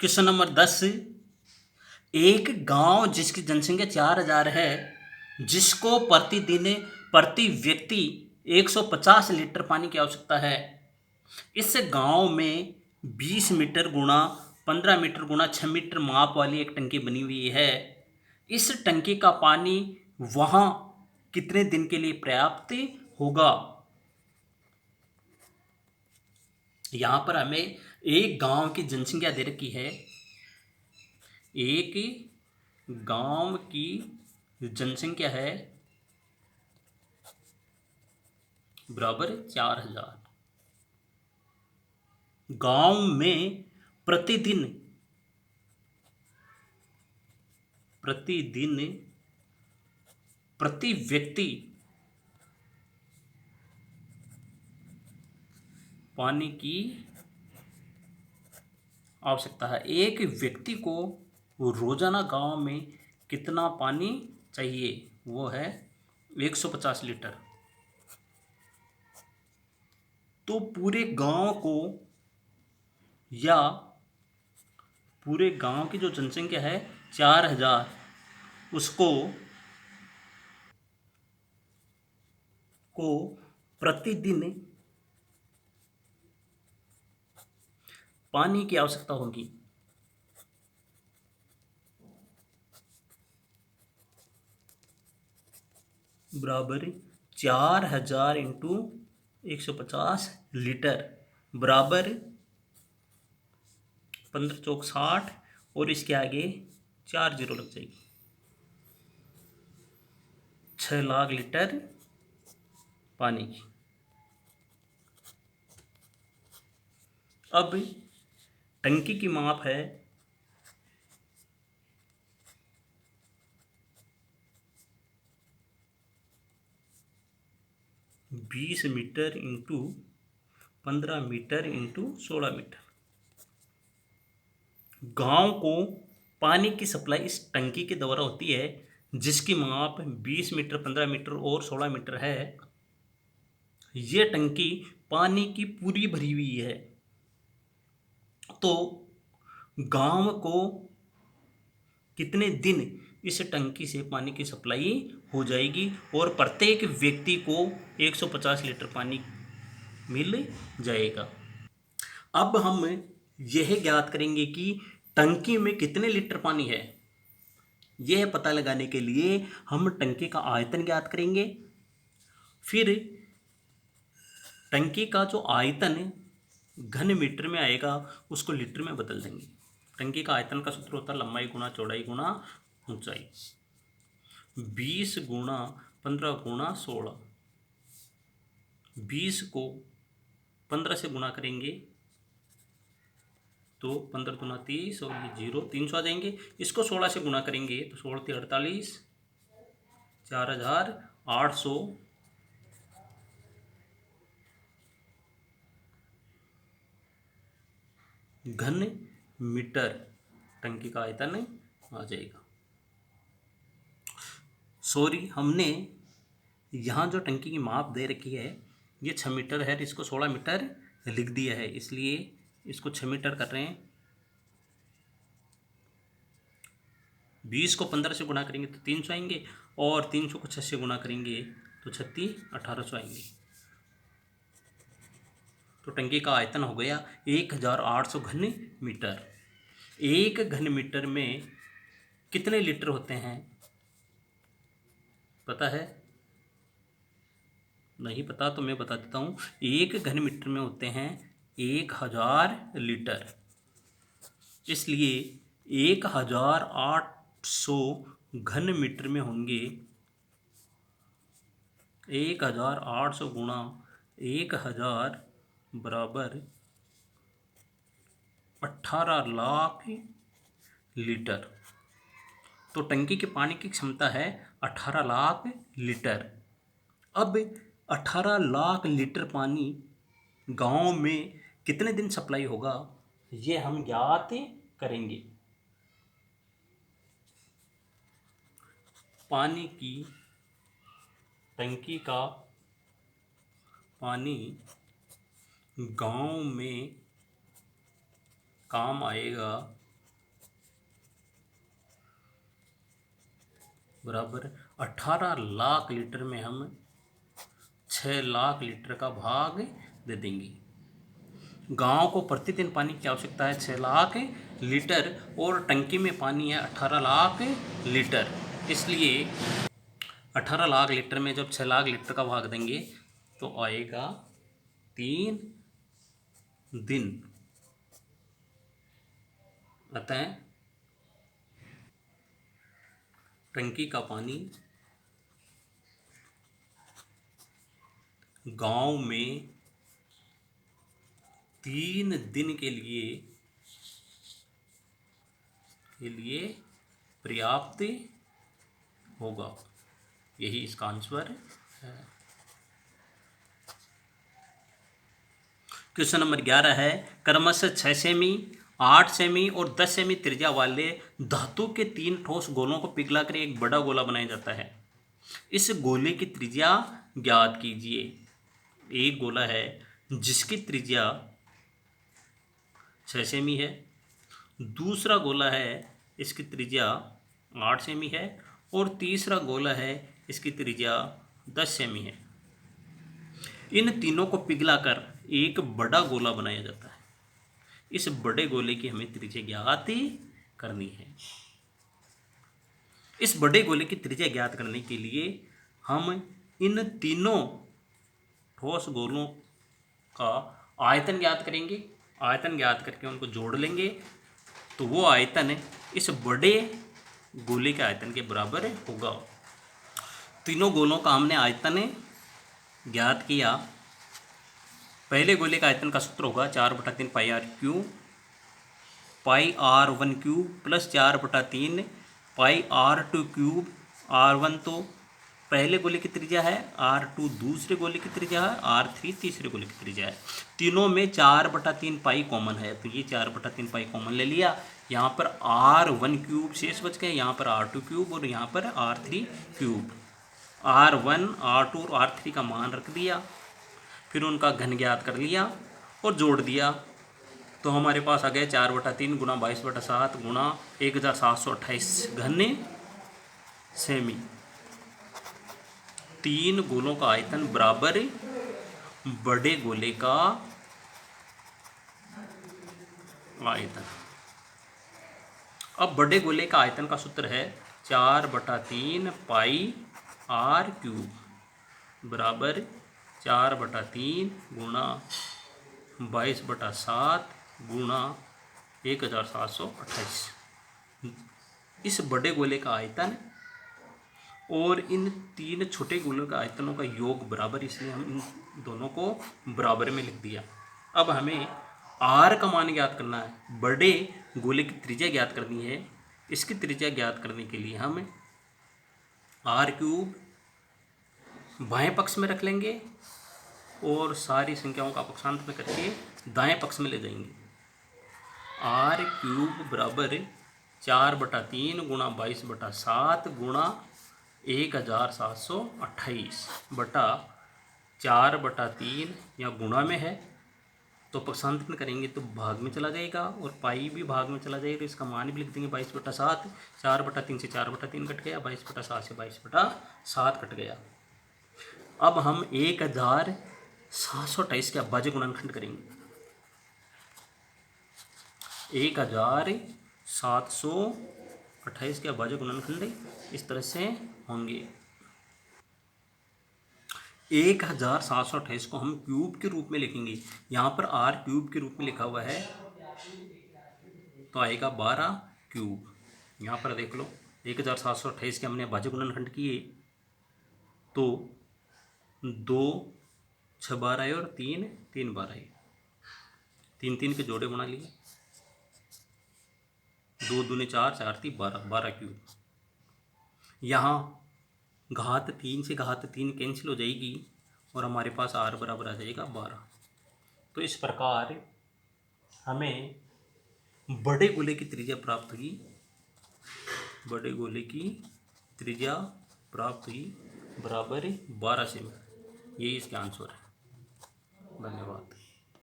Question number 10। एक गांव जिसकी जनसंख्या 4000 है, जिसको प्रतिदिन प्रति व्यक्ति 150 लीटर पानी की आवश्यकता है। इस गांव में 20 मीटर गुणा 15 मीटर गुणा 6 मीटर माप वाली एक टंकी बनी हुई है। इस टंकी का पानी वहां कितने दिन के लिए पर्याप्त होगा? यहां पर हमें एक गांव की जनसंख्या दे रखी है। एक गांव की जनसंख्या है बराबर 4000। गांव में प्रतिदिन प्रति व्यक्ति पानी की आवश्यकता है। एक व्यक्ति को रोजाना गांव में कितना पानी चाहिए? वो है 150 लीटर। तो पूरे गांव को या पूरे गांव की जो जनसंख्या है 4000, उसको प्रतिदिन पानी की आवश्यकता होगी। बराबर 4000 इंटू 150 लीटर बराबर 15 चौक 60 और इसके आगे 4 जीरो लग जाएगी। 6 लाख लीटर पानी की। अब टंकी की माप है 20 metre into 15 metre into 16 metre. गांव को पानी की सप्लाई इस टंकी के द्वारा होती है, जिसकी माप 20 मीटर 15 मीटर और 16 मीटर है। यह टंकी पानी की पूरी भरी हुई है। तो गांव को कितने दिन इस टंकी से पानी की सप्लाई हो जाएगी और प्रत्येक व्यक्ति को 150 लीटर पानी मिल जाएगा। अब हम यह ज्ञात करेंगे कि टंकी में कितने लीटर पानी है। यह पता लगाने के लिए हम टंकी का आयतन ज्ञात करेंगे। फिर टंकी का जो आयतन घन मीटर में आएगा उसको लीटर में बदल देंगे। टंकी का आयतन का सूत्र होता है लंबाई गुणा चौड़ाई गुणा ऊंचाई। 20 गुणा 15 गुणा 16। 20 को 15 से गुणा करेंगे तो 15 दूना 30 और ये 0 300 आ जाएंगे। इसको 16 से गुणा करेंगे तो 16 × 48 4800 घन मीटर टंकी का आयतन आ जाएगा। सॉरी, हमने यहाँ जो टंकी की माप दे रखी है ये 6 मीटर है, इसको 16 मीटर लिख दिया है, इसलिए इसको 6 मीटर कर रहे हैं। 20 को 15 से गुणा करेंगे तो 300 आएंगे और 300 को 6 से गुणा करेंगे तो 36 1800 आएंगे। तो टंकी का आयतन हो गया 1800 घन मीटर। एक घन मीटर में कितने लीटर होते हैं पता है? नहीं पता तो मैं बता देता हूँ। एक घन मीटर में होते हैं 1000 लीटर। इसलिए 1800 घन मीटर में होंगे 1800 गुणा 1000 बराबर 18 लाख लीटर। तो टंकी के पानी की क्षमता है 18 लाख लीटर। अब 18 लाख लीटर पानी गांव में कितने दिन सप्लाई होगा ये हम ज्ञात करेंगे। पानी की टंकी का पानी गांव में काम आएगा बराबर 18 लाख लीटर में हम 6 लाख लीटर का भाग दे देंगे। गांव को प्रतिदिन पानी की आवश्यकता है 6 लाख लीटर और टंकी में पानी है 18 लाख लीटर। इसलिए 18 लाख लीटर में जब 6 लाख लीटर का भाग देंगे तो आएगा 3 दिन। अतः टंकी का पानी गांव में 3 दिन के लिए पर्याप्त होगा। यही इसका आंसर है। क्वेश्चन नंबर 11 है, क्रमशः 6 सेमी, 8 सेमी और 10 सेमी त्रिज्या वाले धातु के 3 ठोस गोलों को पिघलाकर एक बड़ा गोला बनाया जाता है। इस गोले की त्रिज्या ज्ञात कीजिए। एक गोला है जिसकी त्रिज्या 6 सेमी है, दूसरा गोला है इसकी त्रिज्या 8 सेमी है और तीसरा गोला है इसकी त्रिज्या 10 सेमी है। इन तीनों को पिघलाकर एक बड़ा गोला बनाया जाता है। इस बड़े गोले की हमें त्रिज्या ज्ञात करनी है। इस बड़े गोले की त्रिज्या ज्ञात करने के लिए हम इन तीनों ठोस गोलों का आयतन ज्ञात करेंगे। आयतन ज्ञात करके उनको जोड़ लेंगे तो वो आयतन इस बड़े गोले के आयतन के बराबर होगा। तीनों गोलों का हमने आयतन ज्ञात किया। पहले गोले का आयतन का सूत्र होगा 4/3 pi R cube, pi R1 cube plus 4/3 pi R2 cube. R1 तो पहले गोले की त्रिज्या है, R2 दूसरे गोले की त्रिज्या है, R3 तीसरे गोले की त्रिज्या है। तीनों में 4/3 पाई कॉमन है तो ये 4/3 पाई कॉमन ले लिया। यहाँ पर R1 क्यूब शेष बच गए, यहाँ पर R2 क्यूब और यहाँ पर R3 क्यूब। R1, R2 और R3 का मान रख दिया, फिर उनका घन ज्ञात कर लिया और जोड़ दिया तो हमारे पास आ गया 4/3 गुणा 22/7 गुणा 1728 घन सेमी। 3 गोलों का आयतन बराबर बड़े गोले का आयतन। अब बड़े गोले का आयतन का सूत्र है 4/3 पाई आर क्यूब बराबर 4/3 गुणा 22/7 गुणा 1728। इस बड़े गोले का आयतन और इन 3 छोटे गोलों के आयतनों का योग बराबर, इसलिए हम इन दोनों को बराबर में लिख दिया। अब हमें आर का मान ज्ञात करना है, बड़े गोले की त्रिज्या ज्ञात करनी है। इसकी त्रिज्या ज्ञात करने के लिए हम आर क्यूब बाएं पक्ष में रख लेंगे और सारी संख्याओं का पक्षांतर करके दाएं पक्ष में ले जाएंगे। आर क्यूब बराबर 4/3 गुणा 22/7 गुणा 1728 बटा 4/3 या गुणा में है तो पक्षांतर करेंगे तो भाग में चला जाएगा और पाई भी भाग में चला जाएगा तो इसका मान भी लिख देंगे 22/7। 4/3 से 4/3 कट गया, 22/7 से 22/7 कट गया। अब हम 1728 के अभाज्य गुणनखंड करेंगे। 1728 के अभाज्य गुणनखंड इस तरह से होंगे। 1728 को हम क्यूब के रूप में लिखेंगे। यहाँ पर आर क्यूब के रूप में लिखा हुआ है तो आएगा 12 क्यूब। यहाँ पर देख लो 1728 के हमने अभाज्य गुणनखंड किए तो 2 6 12 आए और 3 3 12 आए, 3 3 के जोड़े बना लिए, 2 दूने 4 4 3 12 क्यूब। यहाँ घात 3 से घात 3 कैंसिल हो जाएगी और हमारे पास आर बराबर आ जाएगा 12। तो इस प्रकार हमें बड़े गोले की त्रिज्या प्राप्त हुई, बड़े गोले की त्रिज्या प्राप्त हुई बराबर 12 सेमी। यही इसका आंसर है। धन्यवाद।